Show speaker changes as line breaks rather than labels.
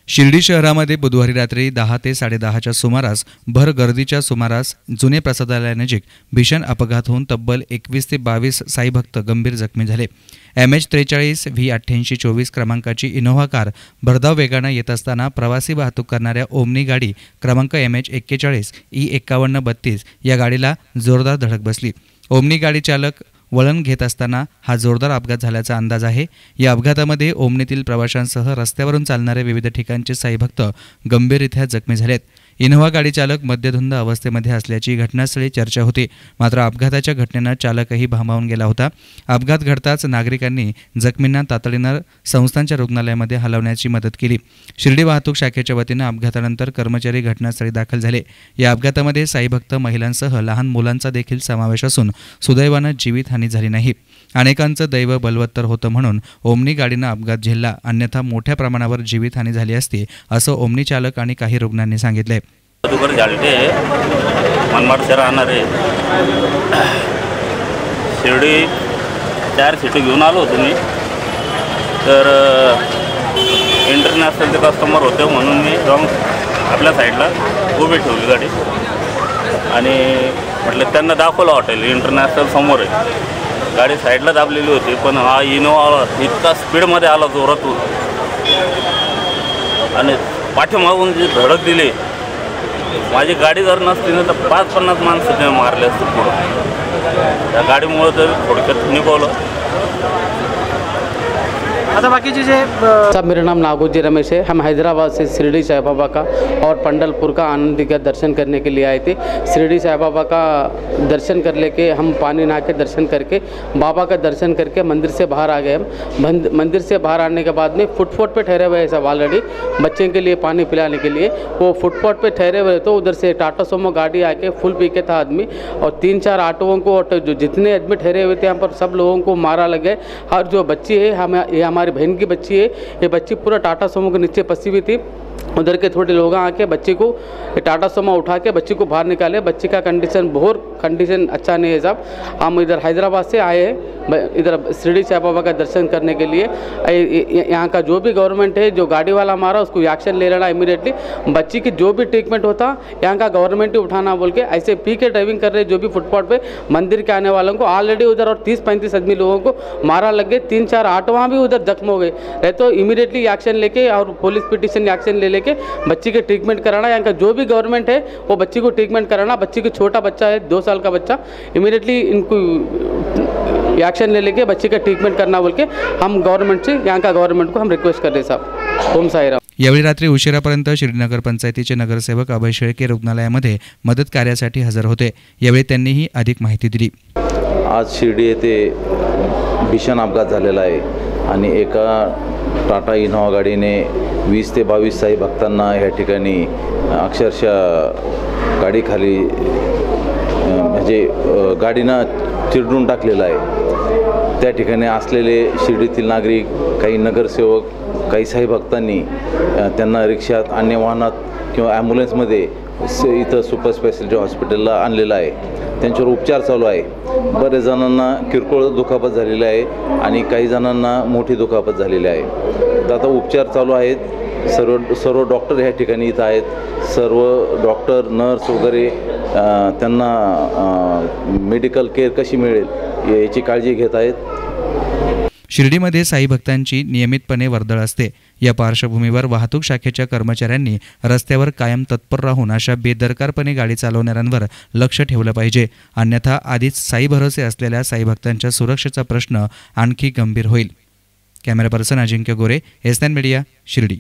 शिर्डी शहरामध्ये बुधवारी रात्री 10 ते 10:30च्या सुमारास भर गर्दीच्या सुमारास जुने प्रसादालयानजीक भीषण अपघात होऊन तब्बल 21 ते 22 साई भक्त गंभीर जखमी झाले। MH43 V8824 क्रमांकाची इनोव्हा कार भरधाव वेगाने येत असताना प्रवासी वाहतूक करणाऱ्या ओमनी गाडी क्रमांक MH41 E5132 या गाडीला जोरदार धडक बसली। ओमनी गाडी चालक वळण घेत असताना हा जोरदार अपघात झाल्याचा अंदाज आहे। या अपघातामध्ये ओमनीतील प्रवाशांसह रस्त्यावरून चालणारे विविध ठिकाणचे साई भक्त गंभीररीत्या जखमी झालेत। इनोव्हा गाडी चालक मद्यधुंद अवस्थेमध्ये असल्याची घटनास्थळी चर्चा होती, मात्र अपघाताच्या घटनेनं चालकही भांबावून गेला होता। अपघात घडताच नागरिकांनी जखमींना तातडीनं संस्थांच्या रुग्णालयामध्ये हलवण्याची मदत केली। शिर्डी वाहतूक शाखेच्या वतीनं अपघातानंतर कर्मचारी घटनास्थळी दाखल झाले। या अपघातामध्ये साई भक्त महिलांसह लहान मुलांचा देखील समावेश असून सुदैवानं जीवितहानी झाली नाही। अनेकांचं दैव बलवत्तर होतं म्हणून ओमनी गाडीनं अपघात झेलला, अन्यथा मोठ्या प्रमाणावर जीवितहानी झाली असती, असं ओमनी चालक आणि काही रुग्णांनी सांगितले।
मनमाड से राहणारे शिर्डी 4 सीट घेऊन आलो होतो मी, तर इंटरनॅशनलचे कस्टमर होते म्हणून मी जाऊन आपल्या साईडला उभी ठेवली गाडी आणि म्हटलं त्यांना दाखवलं हॉटेल इंटरनॅशनल समोर आहे। गाडी साईडला दाबलेली होती, पण हा इनोवा इतका स्पीडमध्ये आला जोरात आणि पाठीमागून जी धडक दिली, माझी गाडी जर नसती ना तर 50-50 माणसं मारले असते पुढं। त्या गाडीमुळे तर थोडक्यात निघवलं।
अच्छा बाकी चीज़ें सब। मेरा नाम नागोजी रमेश है। हम हैदराबाद से शिरडी साई बाबा का और पंढरपुर का आनंदी का दर्शन करने के लिए आए थे। शिरडी साई बाबा का दर्शन कर लेके हम पानी नहा के दर्शन करके बाबा का दर्शन करके मंदिर से बाहर आ गए। हम मंदिर से बाहर आने के बाद में फुटपाथ पे ठहरे हुए हैं सब ऑलरेडी बच्चे के लिए पानी पिलाने के लिए। वो फुटपाथ पे ठहरे हुए तो उधर से टाटा सोमो गाड़ी आके फुल पी के था आदमी, और 3-4 ऑटोओं को और जो जितने आदमी ठहरे हुए थे यहाँ पर सब लोगों को मारा लगे। और जो बच्ची है ये हमारी बहन की बच्ची है, ये बच्ची पूरा टाटा सोमो के नीचे फंसी हुई थी। उधर के थोड़े लोग आके बच्ची को टाटा सोमा उठा के बच्ची को बाहर निकाले। बच्ची का कंडीशन अच्छा नहीं है साहब। हम इधर हैदराबाद से आए हैं इधर शिरडी साई बाबा का दर्शन करने के लिए। यहाँ का जो भी गवर्नमेंट है, जो गाड़ी वाला मारा उसको एक्शन ले लेना इमीडिएटली। बच्ची की जो भी ट्रीटमेंट होता यहाँ का गवर्नमेंट ही उठाना बोल के। ऐसे पी के ड्राइविंग कर रहे जो भी फुटपाथ पे मंदिर के आने वालों को ऑलरेडी उधर और 30-35 आदमी लोगों को मारा लग गए। 3-4 ऑटो भी उधर जख्म हो गए। तो इमीडिएटली एक्शन लेके और पुलिस पिटीशन एक्शन ले लेके बच्ची के ट्रीटमेंट कराना। यहाँ का जो भी गवर्नमेंट है वो बच्ची को ट्रीटमेंट कराना। बच्ची को छोटा बच्चा है 2 साल का बच्चा, इमीडिएटली इनको एक्शन ले लेके बच्ची का ट्रीटमेंट करना बोल के हम गवर्नमेंट से यहाँ का गवर्नमेंट को हम रिक्वेस्ट कर रहे साहब। ओम साईराम।
यावेळी रात्री उशिरापर्यंत शिर्डी नगर पंचायतीचे नगरसेवक अभय शेळके रुग्णालयामध्ये मदत कार्यासाठी हजर होते। यावेळी त्यांनीही अधिक माहिती दिली।
आज शिर्डी येथे भीषण अपघात झालेला आहे आणि एका टाटा इनोवा गाडीने 20 ते 22 साई भक्तांना या ठिकाणी अक्षरशः गाडीखाली म्हणजे गाडीनं चिरडून टाकलेलं आहे। त्या ठिकाणी असलेले शिर्डीतील नागरिक, काही नगरसेवक, काही साई भक्तांनी त्यांना रिक्षात, अन्य वाहनात किंवा ॲम्ब्युलन्समध्ये इथं सुपर स्पेशालिटी हॉस्पिटलला आणलेलं आहे। त्यांच्यावर उपचार चालू आहे। बरेच जणांना किरकोळ दुखापत झालेली आहे आणि काही जणांना मोठी दुखापत झालेली आहे। तर आता उपचार चालू आहेत। सर्व डॉक्टर ह्या ठिकाणी इथं आहेत। सर्व डॉक्टर, नर्स वगैरे त्यांना मेडिकल केअर कशी मिळेल याची काळजी घेत आहेत।
शिर्डीमध्ये साई भक्तांची नियमितपणे वर्दळ असते। या पार्श्वभूमीवर वाहतूक शाखेच्या कर्मचाऱ्यांनी रस्त्यावर कायम तत्पर राहून अशा बेदरकारपणे गाडी चालवणाऱ्यांवर लक्ष ठेवलं पाहिजे, अन्यथा आधीच साई भरोसे असलेल्या साई भक्तांच्या सुरक्षेचा प्रश्न आणखी गंभीर होईल। कॅमेरा पर्सन अजिंक्य गोरे, SN मीडिया, शिर्डी।